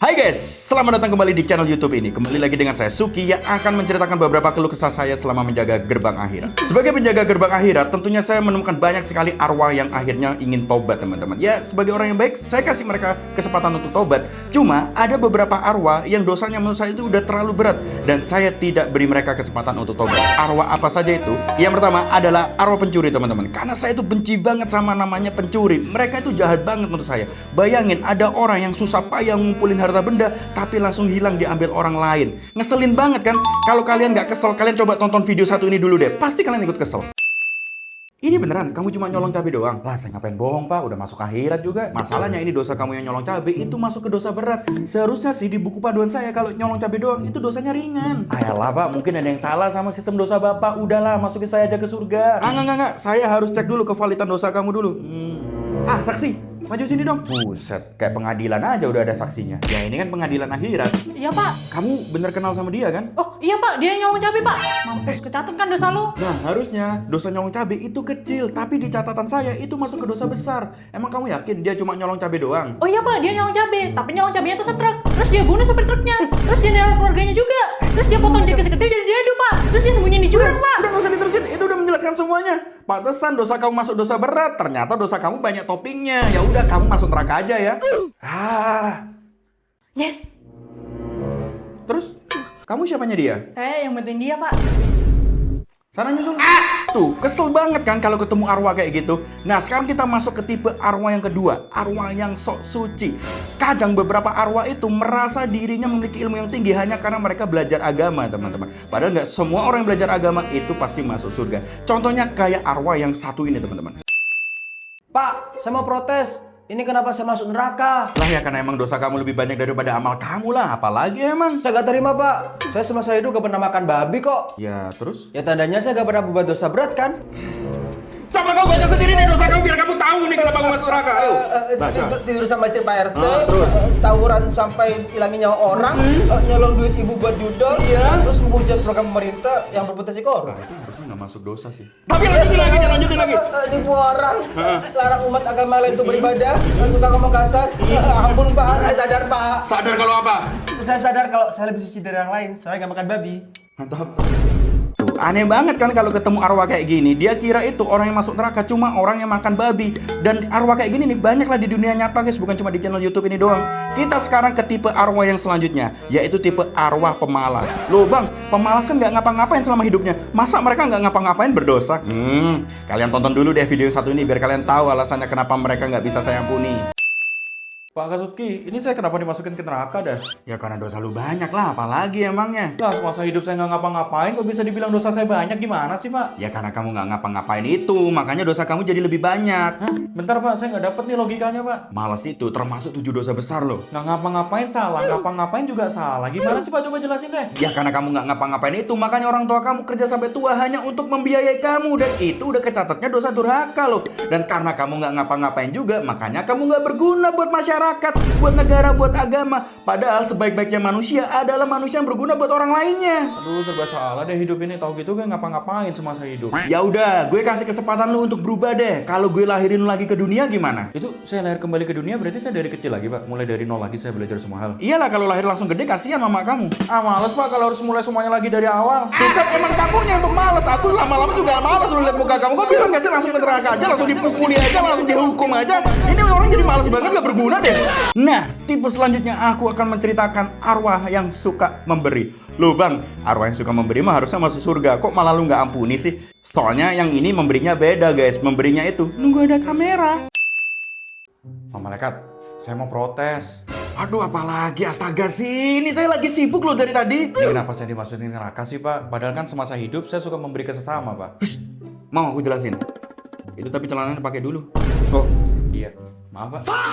Hai guys, selamat datang kembali di channel YouTube ini. Kembali lagi dengan saya Suki yang akan menceritakan beberapa keluh kesah saya selama menjaga gerbang akhirat. Sebagai penjaga gerbang akhirat, tentunya saya menemukan banyak sekali arwah yang akhirnya ingin tobat, teman-teman. Ya, sebagai orang yang baik, saya kasih mereka kesempatan untuk tobat. Cuma ada beberapa arwah yang dosanya menurut saya itu udah terlalu berat dan saya tidak beri mereka kesempatan untuk tobat. Arwah apa saja itu? Yang pertama adalah arwah pencuri, teman-teman. Karena saya itu benci banget sama namanya pencuri. Mereka itu jahat banget menurut saya. Bayangin ada orang yang susah payah ngumpulin harta benda tapi langsung hilang diambil orang lain. Ngeselin banget kan? Kalau kalian nggak kesel, kalian coba tonton video satu ini dulu deh. Pasti kalian ikut kesel. Ini beneran, kamu cuma nyolong cabai doang? Lah, saya ngapain bohong, Pak? Udah masuk akhirat juga. Masalahnya ini dosa kamu yang nyolong cabai itu masuk ke dosa berat. Seharusnya sih di buku panduan saya kalau nyolong cabai doang itu dosanya ringan. Ayolah, Pak, mungkin ada yang salah sama sistem dosa Bapak. Udahlah, masukin saya aja ke surga. Enggak. Saya harus cek dulu kevalidan dosa kamu dulu. Saksi. Maju sini dong. Buset, kayak pengadilan aja udah ada saksinya. Ya ini kan pengadilan akhirat. Iya Pak. Kamu bener kenal sama dia kan? Oh iya Pak, dia yang nyolong cabai Pak. Mampus, kecatat kan dosa lu. Nah harusnya dosa nyolong cabai itu kecil, tapi di catatan saya itu masuk ke dosa besar. Emang kamu yakin dia cuma nyolong cabai doang? Oh iya Pak, dia nyolong cabai, tapi nyolong cabainya itu setruk. Terus dia bunuh supir truknya. Terus dia neror keluarganya juga. Terus dia potong kecil-kecil jadi diadu Pak. Terus dia sembunyi di jurang Pak. Udah nggak usah diterusin, itu udah menjelaskan semuanya. Pantesan dosa kamu masuk dosa berat, ternyata dosa kamu banyak toppingnya. Ya udah kamu masuk neraka aja ya. Yes. Terus kamu siapanya dia? Saya yang penting dia Pak. Sana nyusul. Tuh, kesel banget kan kalau ketemu arwah kayak gitu. Nah, sekarang kita masuk ke tipe arwah yang kedua, arwah yang sok suci. Kadang beberapa arwah itu merasa dirinya memiliki ilmu yang tinggi hanya karena mereka belajar agama, teman-teman. Padahal nggak semua orang yang belajar agama itu pasti masuk surga. Contohnya kayak arwah yang satu ini, teman-teman. Pak, saya mau protes. Ini kenapa saya masuk neraka? Lah ya, karena emang dosa kamu lebih banyak daripada amal kamu lah. Apalagi emang. Saya gak terima, Pak. Saya semasa hidup gak pernah makan babi kok. Ya, terus? Ya tandanya saya gak pernah berbuat dosa berat kan? Coba kau baca sendiri nih dosa kamu biar kamu tahu nih kalau kamu masuk neraka. Ayo, baca. Tidur sama istri Pak RT, Terus? tawuran sampai hilangin nyawa orang, nyolong duit ibu buat judol, terus menghujat program pemerintah yang berpotensi korup. Itu harusnya nggak masuk dosa sih. Tapi lanjutin lagi. Nipu orang, larang umat agama lain untuk beribadah, suka ngomong kasar. Ampun Pak, saya sadar Pak. Sadar kalau apa? Saya sadar kalau saya lebih suci dari yang lain, saya gak makan babi. Mantap. Tuh, aneh banget kan kalau ketemu arwah kayak gini. Dia kira itu orang yang masuk neraka cuma orang yang makan babi. Dan arwah kayak gini nih banyak lah di dunia nyata guys, bukan cuma di channel YouTube ini doang. Kita sekarang ke tipe arwah yang selanjutnya, yaitu tipe arwah pemalas. Loh bang, pemalas kan nggak ngapa-ngapain selama hidupnya. Masa mereka nggak ngapa-ngapain berdosa? Kalian tonton dulu deh video satu ini biar kalian tahu alasannya kenapa mereka nggak bisa saya ampuni. Pak Kasutki, ini saya kenapa dimasukin ke neraka dah? Ya karena dosa lu banyak lah, apalagi emangnya? Lah, semasa hidup saya nggak ngapa-ngapain, kok bisa dibilang dosa saya banyak? Gimana sih, Pak? Ya karena kamu nggak ngapa-ngapain itu, makanya dosa kamu jadi lebih banyak. Hah? Bentar, Pak, saya nggak dapet nih logikanya, Pak. Malas itu termasuk 7 dosa besar loh. Nggak ngapa-ngapain salah, ngapa-ngapain juga salah. Gimana sih, Pak? Coba jelasin deh. Ya karena kamu nggak ngapa-ngapain itu, makanya orang tua kamu kerja sampai tua hanya untuk membiayai kamu. Dan itu udah kecatatnya dosa durhaka loh. Dan karena kamu nggak ngapa-ngapain juga, makanya kamu nggak berguna buat masyarakat, buat negara, buat agama. Padahal sebaik-baiknya manusia adalah manusia yang berguna buat orang lainnya. Aduh, serba salah deh hidup ini. Tahu gitu kan ngapa-ngapain semasa hidup. Ya udah, gue kasih kesempatan lu untuk berubah deh. Kalau gue lahirin lu lagi ke dunia gimana? Itu saya lahir kembali ke dunia berarti saya dari kecil lagi, Pak. Mulai dari nol lagi saya belajar semua hal. Iyalah, kalau lahir langsung gede kasihan mama kamu. Males, Pak, kalau harus mulai semuanya lagi dari awal. Bukan, emang kamunya yang pemalas. Aku lama-lama juga malas lu lihat muka kamu. Kok bisa nggak sih langsung ke neraka aja, langsung dipukuli aja, langsung dihukum aja? Ini orang jadi malas banget, gak berguna deh. Nah, tipe selanjutnya aku akan menceritakan arwah yang suka memberi. Loh bang, arwah yang suka memberi mah harusnya masuk surga. Kok malah lu nggak ampuni sih? Soalnya yang ini memberinya beda guys. Memberinya itu nunggu ada kamera. Pak Malaikat, saya mau protes. Aduh, apalagi, astaga sih. Ini saya lagi sibuk loh dari tadi. Ini kenapa saya dimasukin neraka sih, Pak? Padahal kan semasa hidup saya suka memberi ke sesama, Pak. Mau aku jelasin? Itu tapi celananya pakai dulu. Oh, iya. Maaf, Pak.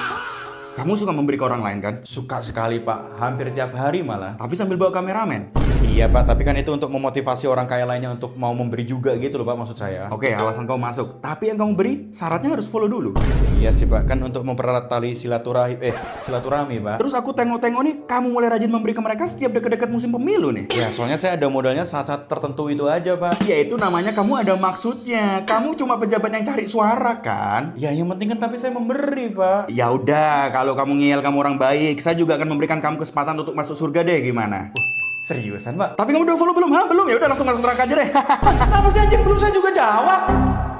Kamu suka memberi ke orang lain kan? Suka sekali, Pak. Hampir tiap hari malah. Tapi sambil bawa kameramen. Iya Pak, tapi kan itu untuk memotivasi orang kaya lainnya untuk mau memberi juga gitu loh Pak, maksud saya. Oke, alasan kau masuk. Tapi yang kamu beri, syaratnya harus follow dulu. Iya sih Pak, kan untuk mempererat tali silaturahmi Pak. Terus aku tengok-tengok nih, kamu mulai rajin memberi ke mereka setiap dekat-dekat musim pemilu nih. Ya, soalnya saya ada modalnya saat-saat tertentu itu aja Pak. Ya itu namanya kamu ada maksudnya. Kamu cuma pejabat yang cari suara kan? Ya yang penting kan tapi saya memberi Pak. Ya udah, kalau kamu ngeyel kamu orang baik, saya juga akan memberikan kamu kesempatan untuk masuk surga deh, gimana? Seriusan Pak? Tapi kamu udah follow belum? Hah, belum? Ya udah langsung masuk neraka aja deh. Apa sih anjing, belum saya juga jawab.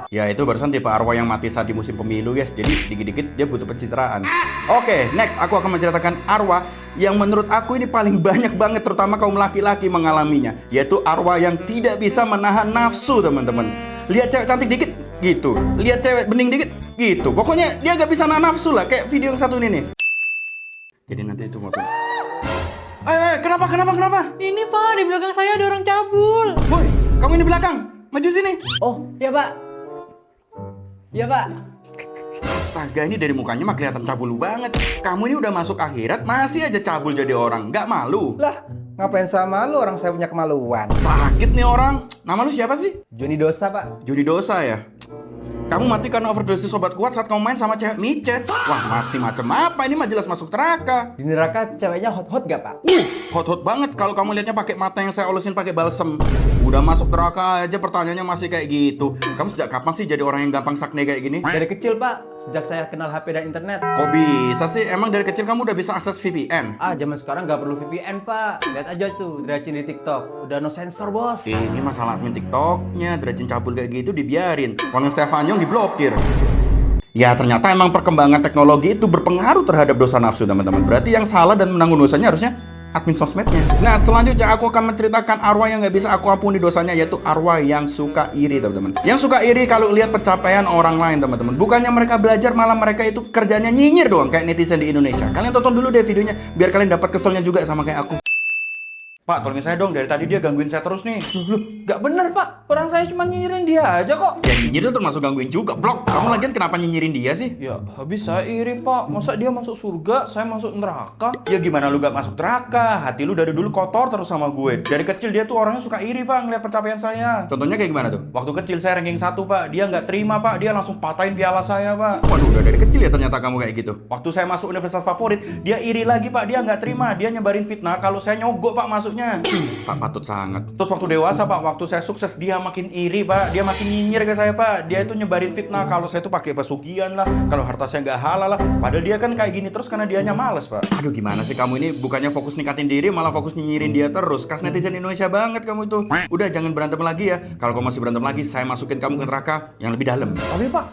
Ya itu barusan tipe arwah yang mati saat di musim pemilu guys. Jadi dikit-dikit dia butuh pencitraan. Oke, next aku akan menceritakan arwah yang menurut aku ini paling banyak banget, terutama kaum laki-laki mengalaminya, yaitu arwah yang tidak bisa menahan nafsu, teman-teman. Lihat cewek cantik dikit, gitu. Lihat cewek bening dikit, gitu. Pokoknya dia gak bisa nahan nafsu lah, kayak video yang satu ini nih. Jadi nanti itu motor. Kenapa? Ini Pak, di belakang saya ada orang cabul. Woi, kamu ini belakang, maju sini. Oh, iya Pak. Iya Pak. Astaga, ini dari mukanya mah kelihatan cabul banget. Kamu ini udah masuk akhirat, masih aja cabul jadi orang. Gak malu? Lah, ngapain sama lu, orang saya punya kemaluan. Sakit nih orang. Nama lu siapa sih? Joni dosa Pak. Judi dosa ya? Kamu mati karena overdosis obat kuat saat kamu main sama cewek micet. Wah, mati macam apa? Ini mah jelas masuk neraka. Di neraka ceweknya hot-hot gak Pak? Hot-hot banget kalau kamu lihatnya pakai mata yang saya olesin pakai balsem. Udah masuk neraka aja pertanyaannya masih kayak gitu. Kamu sejak kapan sih jadi orang yang gampang sakne kayak gini? Dari kecil Pak, sejak saya kenal HP dan internet. Kok bisa sih? Emang dari kecil kamu udah bisa akses VPN? Zaman sekarang gak perlu VPN Pak. Lihat aja tuh, Dracin di TikTok. Udah no sensor bos. Ini masalah admin TikToknya, Dracin cabul kayak gitu dibiarin. Kalau yang Stefanyong diblokir. Ya ternyata emang perkembangan teknologi itu berpengaruh terhadap dosa nafsu, teman-teman. Berarti yang salah dan menanggung dosanya harusnya admin sosmednya. Nah selanjutnya aku akan menceritakan arwah yang nggak bisa aku ampuni dosanya, yaitu arwah yang suka iri, teman-teman. Yang suka iri kalau lihat pencapaian orang lain, teman-teman. Bukannya mereka belajar, malah mereka itu kerjanya nyinyir doang kayak netizen di Indonesia. Kalian tonton dulu deh videonya biar kalian dapat keselnya juga sama kayak aku. Pak, tolongin saya dong, dari tadi dia gangguin saya terus nih. Loh, gak bener Pak. Orang saya cuma nyinyirin dia aja kok. Ya nyinyir itu termasuk gangguin juga, blok. Kamu lagian kenapa nyinyirin dia sih? Ya, habis saya iri Pak. Masa dia masuk surga, saya masuk neraka? Ya gimana lu gak masuk neraka? Hati lu dari dulu kotor terus sama gue. Dari kecil dia tuh orangnya suka iri Pak ngeliat pencapaian saya. Contohnya kayak gimana tuh? Waktu kecil saya ranking 1 Pak, dia nggak terima Pak, dia langsung patahin piala saya Pak. Waduh, udah dari kecil ya ternyata kamu kayak gitu. Waktu saya masuk universitas favorit, dia iri lagi Pak, dia nggak terima, dia nyebarin fitnah kalau saya nyogok Pak masuknya. Tak patut sangat. Terus waktu dewasa Pak, waktu saya sukses dia makin iri Pak, dia makin nyinyir ke saya Pak, dia itu nyebarin fitnah kalau saya itu pakai pesugihan lah, kalau harta saya nggak halal lah, padahal dia kan kayak gini terus karena dianya males Pak. Aduh gimana sih kamu ini, bukannya fokus nikatin diri malah fokus nyinyirin dia terus. Kas netizen Indonesia banget kamu itu. Udah jangan berantem lagi ya. Kalau kamu masih berantem lagi, saya masukin kamu ke neraka yang lebih dalam. Tapi Pak,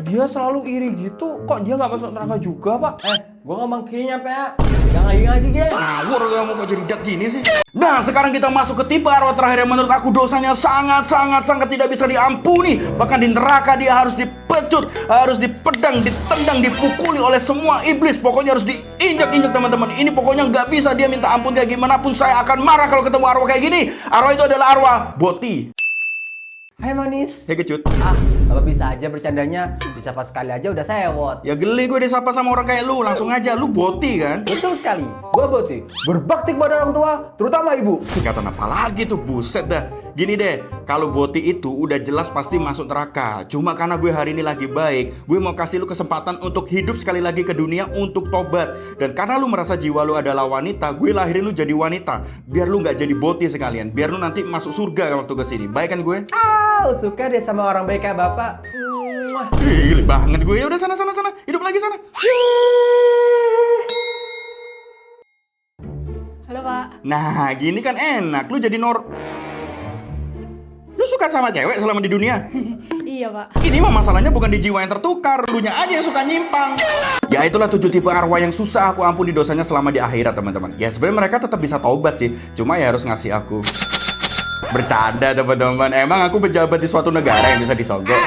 dia selalu iri gitu, kok dia nggak masuk neraka juga Pak? Gua ngomong kayaknya Pak. Jangan lagi guys. Ngawur kamu kok jadi dak gini sih. Nah sekarang kita masuk ke tipe arwah terakhir yang menurut aku dosanya sangat tidak bisa diampuni. Bahkan di neraka dia harus dipecut, harus dipedang, ditendang, dipukuli oleh semua iblis. Pokoknya harus diinjak-injak teman-teman. Ini pokoknya nggak bisa dia minta ampun kayak gimana pun. Saya akan marah kalau ketemu arwah kayak gini. Arwah itu adalah arwah Boti. Hai manis. Hei kecut. Kalau bisa aja bercandanya, disapa sekali aja udah sewot. Ya geli gue disapa sama orang kayak lu. Langsung aja, lu Boti kan? Betul sekali. Gua Boti. Berbakti kepada orang tua, terutama ibu. Singkatan apa lagi tuh, buset dah. Gini deh, kalau Boti itu udah jelas pasti masuk neraka. Cuma karena gue hari ini lagi baik, gue mau kasih lu kesempatan untuk hidup sekali lagi ke dunia untuk tobat. Dan karena lu merasa jiwa lu adalah wanita, gue lahirin lu jadi wanita. Biar lu nggak jadi Boti sekalian. Biar lu nanti masuk surga waktu kesini. Baik kan gue? Suka deh sama orang baik kayak bapak. Ih, geli banget gue. Ya udah sana. Hidup lagi sana. Halo Pak. Nah, gini kan enak. Lu jadi Lu suka sama cewek selama di dunia? Iya Pak. Ini mah masalahnya bukan di jiwa yang tertukar, lunya aja yang suka nyimpang. Ya itulah 7 tipe arwah yang susah aku ampuni dosanya selama di akhirat, teman-teman. Ya sebenarnya mereka tetap bisa taubat sih, cuma ya harus ngasih aku. Bercanda teman-teman, emang aku pejabat di suatu negara yang bisa disogok?